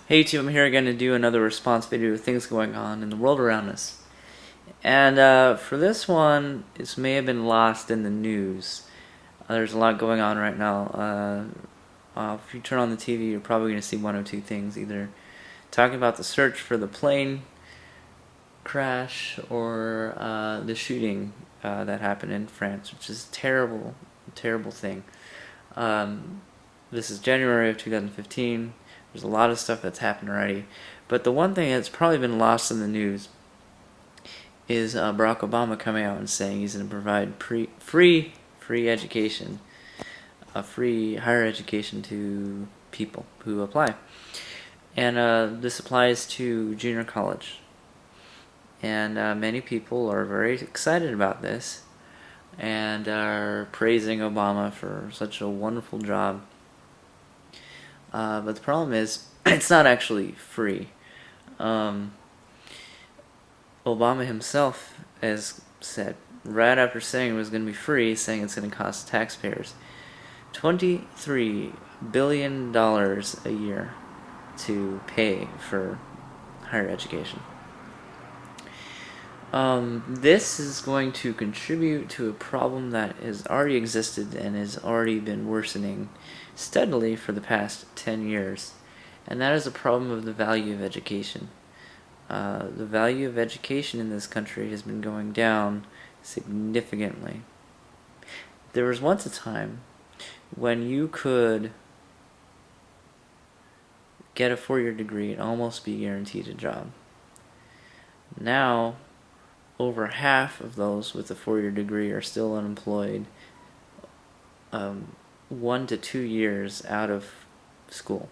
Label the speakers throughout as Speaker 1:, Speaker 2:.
Speaker 1: Hey YouTube, I'm here again to do another response video to things going on in the world around us. And for this one, it may have been lost in the news. There's a lot going on right now. If you turn on the TV, you're probably going to see one or two things, either talking about the search for the plane crash or the shooting that happened in France, which is a terrible, terrible thing. This is January of 2015. There's a lot of stuff that's happened already. But the one thing that's probably been lost in the news is Barack Obama coming out and saying he's going to provide free education, free higher education to people who apply. And this applies to junior college. And many people are very excited about this and are praising Obama for such a wonderful job. But the problem is, it's not actually free. Obama himself has said, right after saying it was going to be free, saying it's going to cost taxpayers $23 billion a year to pay for higher education. This is going to contribute to a problem that has already existed and has already been worsening steadily for the past 10 years, and that is a problem of the value of education. The value of education in this country has been going down significantly. There was once a time when you could get a 4-year degree and almost be guaranteed a job. Now, over half of those with a 4-year degree are still unemployed 1 to 2 years out of school.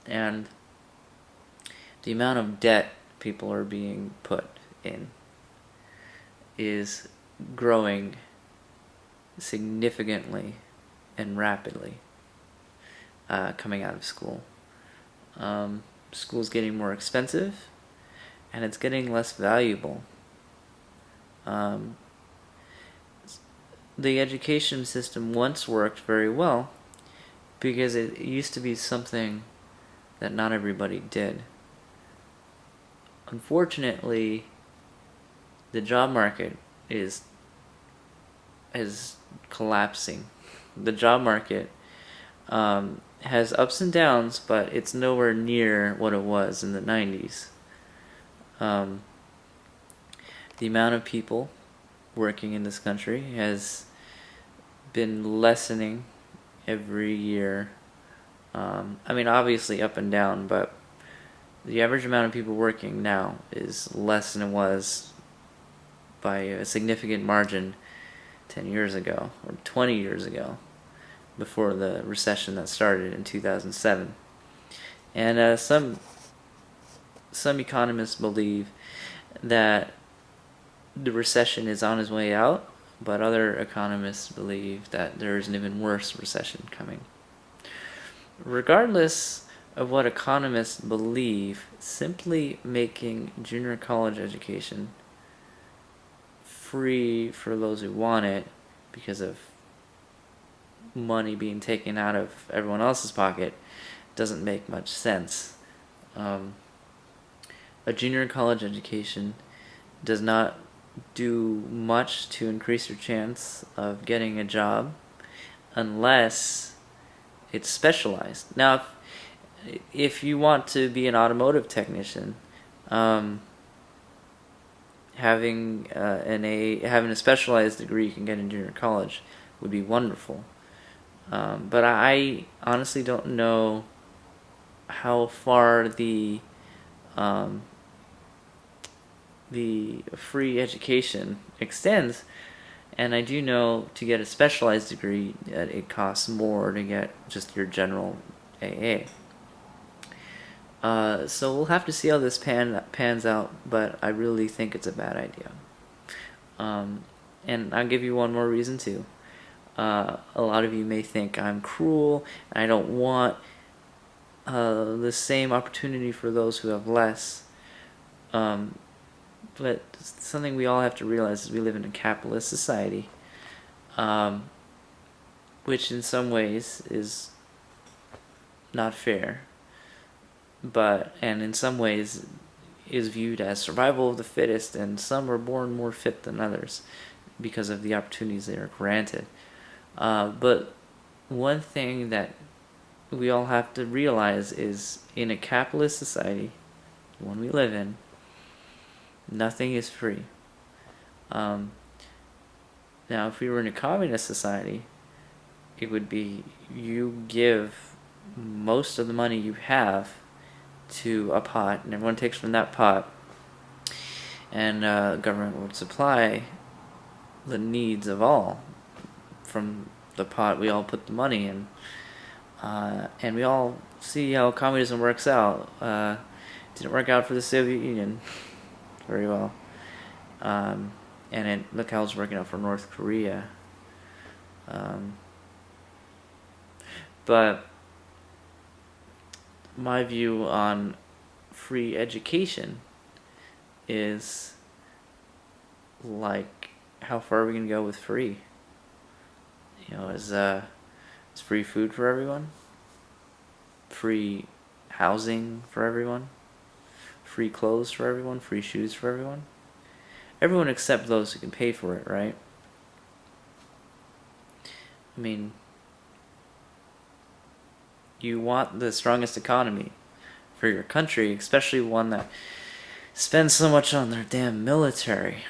Speaker 1: And the amount of debt people are being put in is growing significantly and rapidly coming out of school. School's getting more expensive and it's getting less valuable. The education system once worked very well because it used to be something that not everybody did. Unfortunately, the job market is collapsing. The job market has ups and downs, but it's nowhere near what it was in the 90s. The amount of people working in this country has been lessening every year. Obviously up and down, but the average amount of people working now is less than it was by a significant margin 10 years ago or 20 years ago, before the recession that started in 2007. And some economists believe that the recession is on its way out, but other economists believe that there is an even worse recession coming. Regardless of what economists believe, simply making junior college education free for those who want it because of money being taken out of everyone else's pocket doesn't make much sense. A junior college education does not do much to increase your chance of getting a job unless it's specialized. Now, if you want to be an automotive technician, having a specialized degree you can get in junior college would be wonderful. But I honestly don't know how far the free education extends, and I do know to get a specialized degree that it costs more to get just your general AA. So we'll have to see how this pans out, but I really think it's a bad idea. And I'll give you one more reason too. A lot of you may think I'm cruel and I don't want the same opportunity for those who have less. But something we all have to realize is we live in a capitalist society, which in some ways is not fair. and in some ways is viewed as survival of the fittest, and some are born more fit than others because of the opportunities they are granted. But one thing that we all have to realize is, in a capitalist society, the one we live in, nothing is free. Now, if we were in a communist society, it would be you give most of the money you have to a pot, and everyone takes from that pot, and government would supply the needs of all from the pot we all put the money in. And we all see how communism works out. Didn't work out for the Soviet Union very well. And look how it's working out for North Korea. But my view on free education is, like, how far are we going to go with free? Is free food for everyone? Free housing for everyone? Free clothes for everyone? Free shoes for everyone? Everyone except those who can pay for it, right? I mean, you want the strongest economy for your country, especially one that spends so much on their damn military.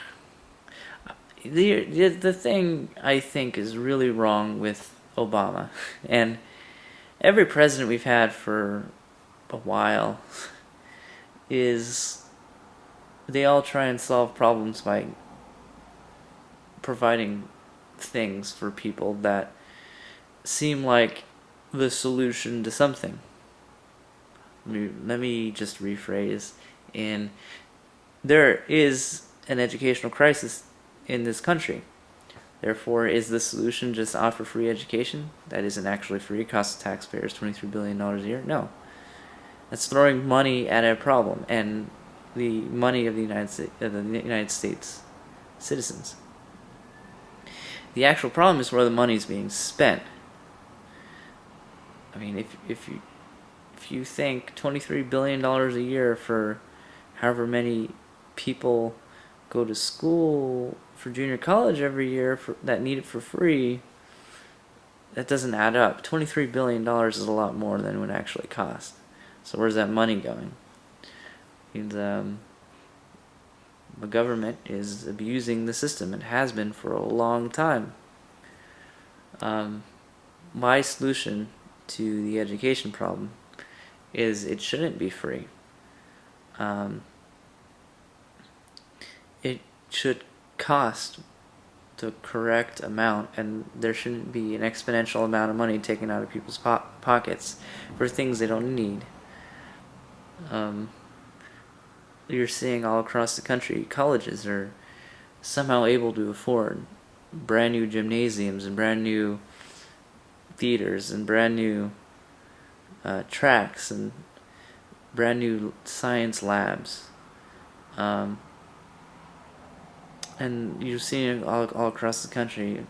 Speaker 1: The thing I think is really wrong with Obama, and every president we've had for a while, is they all try and solve problems by providing things for people that seem like the solution to something. Let me just rephrase. There is an educational crisis in this country. Therefore, is the solution just offer free education? That isn't actually free. It costs taxpayers $23 billion a year. No. That's throwing money at a problem, and the money of the United States citizens. The actual problem is where the money is being spent. I mean, if you think $23 billion a year for however many people go to school for junior college every year that need it for free, that doesn't add up. $23 billion is a lot more than it would actually cost. So where's that money going? And the government is abusing the system. It has been for a long time. My solution to the education problem is it shouldn't be free. It should cost the correct amount, and there shouldn't be an exponential amount of money taken out of people's pockets for things they don't need. You're seeing all across the country, colleges are somehow able to afford brand new gymnasiums and brand new theaters and brand new tracks and brand new science labs. And you're seeing it all across the country.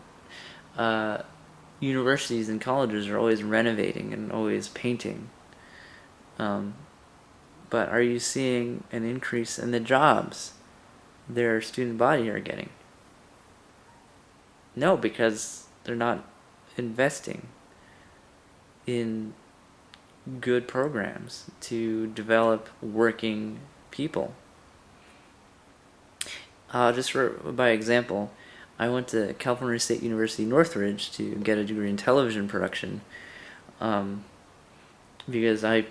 Speaker 1: Universities and colleges are always renovating and always painting. But are you seeing an increase in the jobs their student body are getting? No, because they're not investing in good programs to develop working people. Just by example, I went to California State University Northridge to get a degree in television production, because I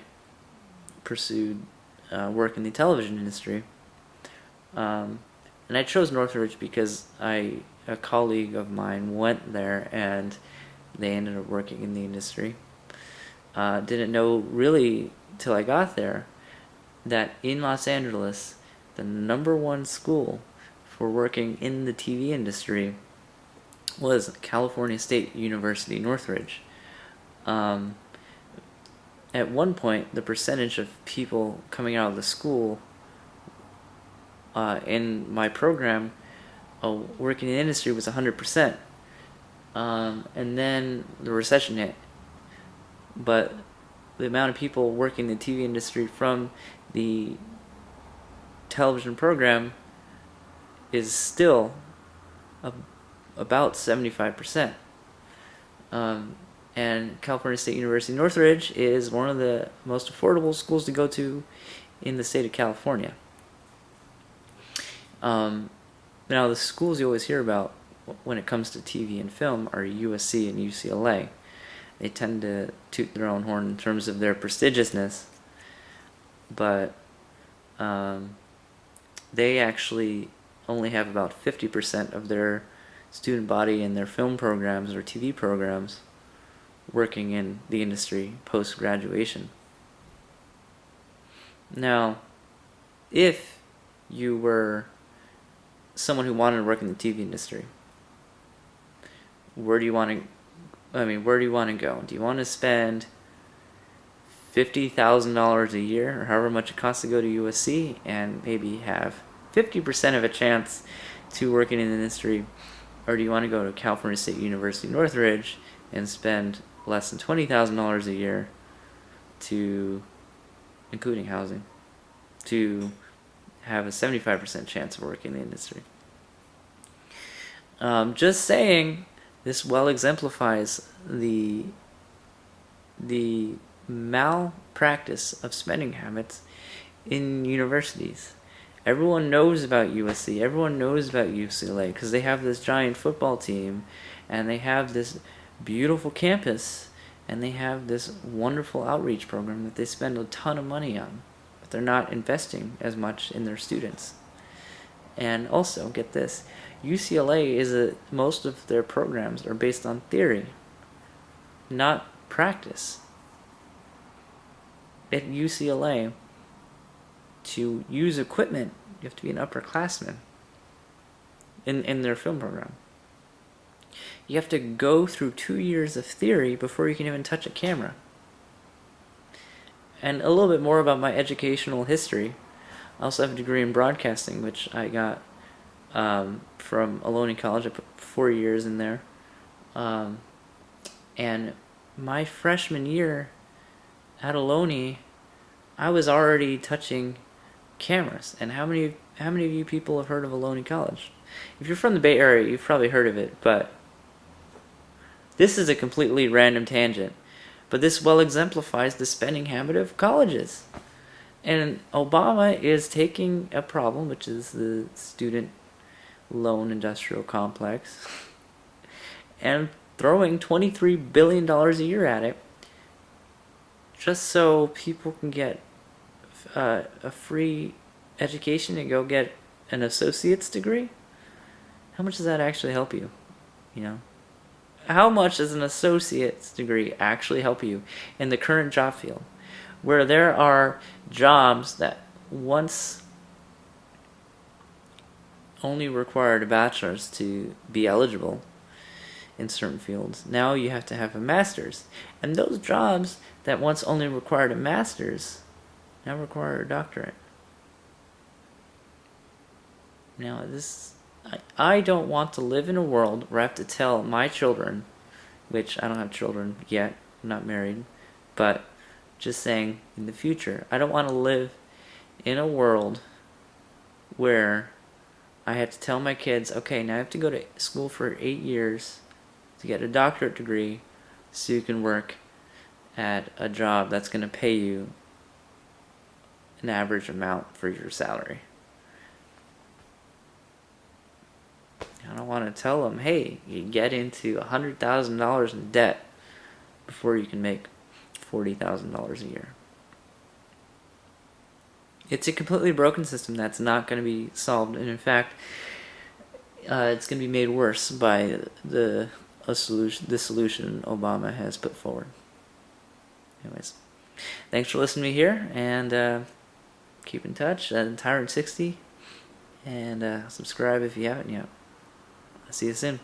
Speaker 1: pursued work in the television industry. And I chose Northridge because a colleague of mine went there and they ended up working in the industry. Didn't know really till I got there that in Los Angeles, the #1 school for working in the TV industry was California State University Northridge. At one point, the percentage of people coming out of the school in my program working in the industry was 100%. And then the recession hit. But the amount of people working in the TV industry from the television program is still about 75%. And California State University Northridge is one of the most affordable schools to go to in the state of California. Now, the schools you always hear about when it comes to TV and film are USC and UCLA. They tend to toot their own horn in terms of their prestigiousness, but they actually only have about 50% of their student body in their film programs or TV programs working in the industry post-graduation. Now, if you were someone who wanted to work in the TV industry, where do you want to go? Do you want to spend $50,000 a year, or however much it costs to go to USC, and maybe have 50% of a chance to working in the industry? Or do you want to go to California State University Northridge and spend less than $20,000 a year to, including housing, to have a 75% chance of working in the industry? Just saying, this well exemplifies the malpractice of spending habits in universities. Everyone knows about USC, everyone knows about UCLA, because they have this giant football team, and they have this beautiful campus, and they have this wonderful outreach program that they spend a ton of money on, but they're not investing as much in their students. And also, get this, UCLA most of their programs are based on theory, not practice. At UCLA, to use equipment, you have to be an upperclassman in their film program. You have to go through 2 years of theory before you can even touch a camera. And a little bit more about my educational history. I also have a degree in broadcasting, which I got from Ohlone College. I put 4 years in there. And my freshman year at Ohlone, I was already touching cameras. And how many of you people have heard of Ohlone College? If you're from the Bay Area, you've probably heard of it, but this is a completely random tangent. But this well exemplifies the spending habit of colleges. And Obama is taking a problem, which is the student loan industrial complex, and throwing $23 billion a year at it just so people can get a free education and go get an associate's degree. How much does that actually help you? How much does an associate's degree actually help you in the current job field, where there are jobs that once only required a bachelor's to be eligible in certain fields? Now you have to have a master's. And those jobs that once only required a master's now require a doctorate. Now, I don't want to live in a world where I have to tell my children, which I don't have children yet, I'm not married, but just saying in the future, I don't want to live in a world where I have to tell my kids, okay, now you have to go to school for 8 years to get a doctorate degree so you can work at a job that's going to pay you an average amount for your salary. I don't want to tell them, hey, you get into $100,000 in debt before you can make $40,000 a year. It's a completely broken system that's not going to be solved, and in fact, it's going to be made worse by the solution Obama has put forward. Anyways, thanks for listening to me here, and keep in touch at Tyrant60, and subscribe if you haven't yet. I'll see you soon.